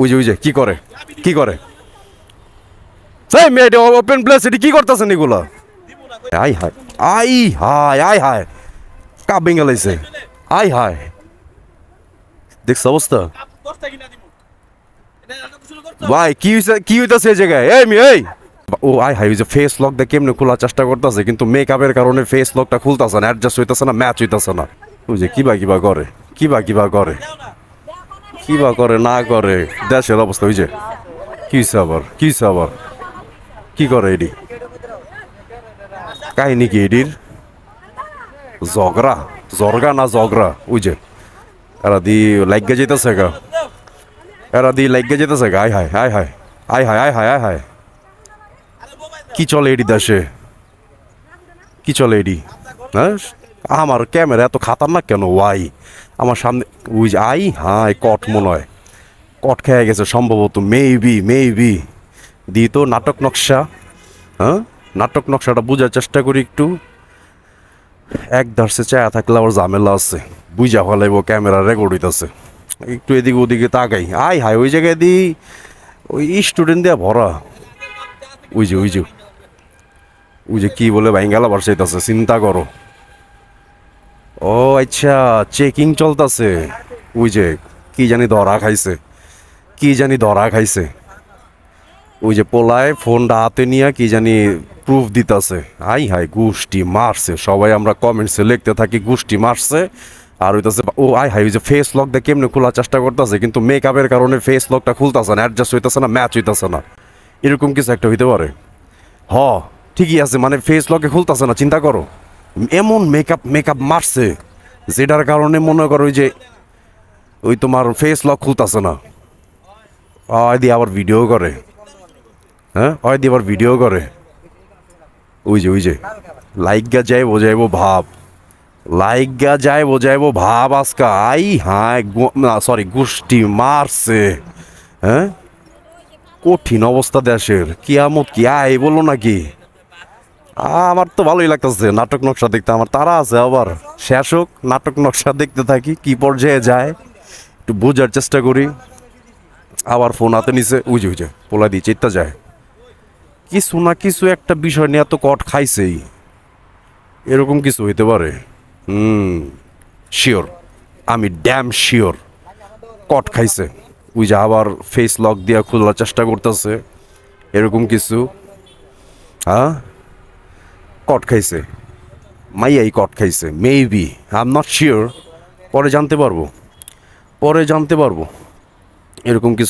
ওই যে কি করে কি করে সেই মেয়েটা ওপেন প্লেস এটি কি করতেছেন এগুলা আই হায় আই হায় আই হায় কাপ ভেঙে লাইছে আই হায় দেখছ অবস্থা ভাই কি হইতাছে এই জায়গায় এই মি এই ও আই হাই যে ফেস লক দিয়ে কেমনে খোলার চেষ্টা করতেছে কিন্তু মেকআপের কারণে ফেস লকটা খুলতেছে না অ্যাডজাস্ট হইতাছে না ম্যাচ হইতাছে না ওই যে কিবা করে কিবা করে না করে দেশের অবস্থা ওই যে কি আবার কি করে এডি কাহিনী কি এডির জর্গা না জগরা ওই যে এরা দি লাইগা যেতেছে গা আয় হায় কি চলে এডি দেশে কি চলে এডি হ্যাঁ আমার ক্যামেরা এত খাতারনাক কেন ওয়াই আমার সামনে ওই যে আই হাই কট মনে হয় কট খেয়ে গেছে সম্ভবত মেবি দি তো নাটক নকশা হ্যাঁ নাটক নকশাটা বোঝার চেষ্টা করি একটু এক ধারসে চায়া থাকলে আবার ঝামেলা আছে বুঝা ফেলাইব ক্যামেরা রেকর্ড হইতাছে একটু এদিকে ওদিকে তাকাই আই হাই ওই জায়গায় দি ওই স্টুডেন্ট দিয়া ভরা ওই যে কি বলে ভাইঙ্গালা বাড়ছে চিন্তা করো ও আচ্ছা চেকিং চলতেছে ওই যে কি জানি ধরা খাইছে ওই যে পোলায় ফোনটা হাতে নিয়ে কি জানি প্রুফ দিতেছে হাই হাই গুষ্টি মারছে সবাই আমরা কমেন্টসে লিখতে থাকি গুষ্টি মারছে আর হইতাছে ও আই হাই ওই যে ফেস লক দিয়ে কেমনে খোলার চেষ্টা করতেছে কিন্তু মেকআপের কারণে ফেস লকটা খুলতেছে না অ্যাডজাস্ট হইতেছে না ম্যাচ হইতেছে না এরকম কিছু একটা হইতে পারে ঠিকই আছে মানে ফেস লকে খুলতেছে না চিন্তা করো এমন মেকআপ মারছে যেটার কারণে মনে করো ওই তোমার ফেস লক খুলতেছে না দিয়ে আবার ভিডিও করে হ্যাঁ দিয়ে আবার ভিডিও করে ওই যে লাইগা যায় বোঝাইবো ভাব আজকা আই হায় সরি গুষ্টি মারছে হ্যাঁ কঠিন অবস্থা দেশের কিয়ামত কি আই বললো নাকি আমার তো ভালোই লাগতেছে নাটক নকশা দেখতে আমার তারা আছে আবার শেষ হোক নাটক নকশা দেখতে থাকি কি পর্যায়ে যায় একটু বোঝার চেষ্টা করি আবার ফোন হাতে নিছে ওই যে পোলা দিয়ে চেতা যায় কিছু না কিছু একটা বিষয় নিয়ে এত কট খাইছেই এরকম কিছু হইতে পারে শিওর আমি ড্যাম শিওর কট খাইছে ওই যে আবার ফেস লক দিয়া খোলার চেষ্টা করতেছে এরকম কিছু কট খাইছে মাইয়াই কট খাইছে maybe I am not sure পরে জানতে পারবো এরকম কিছু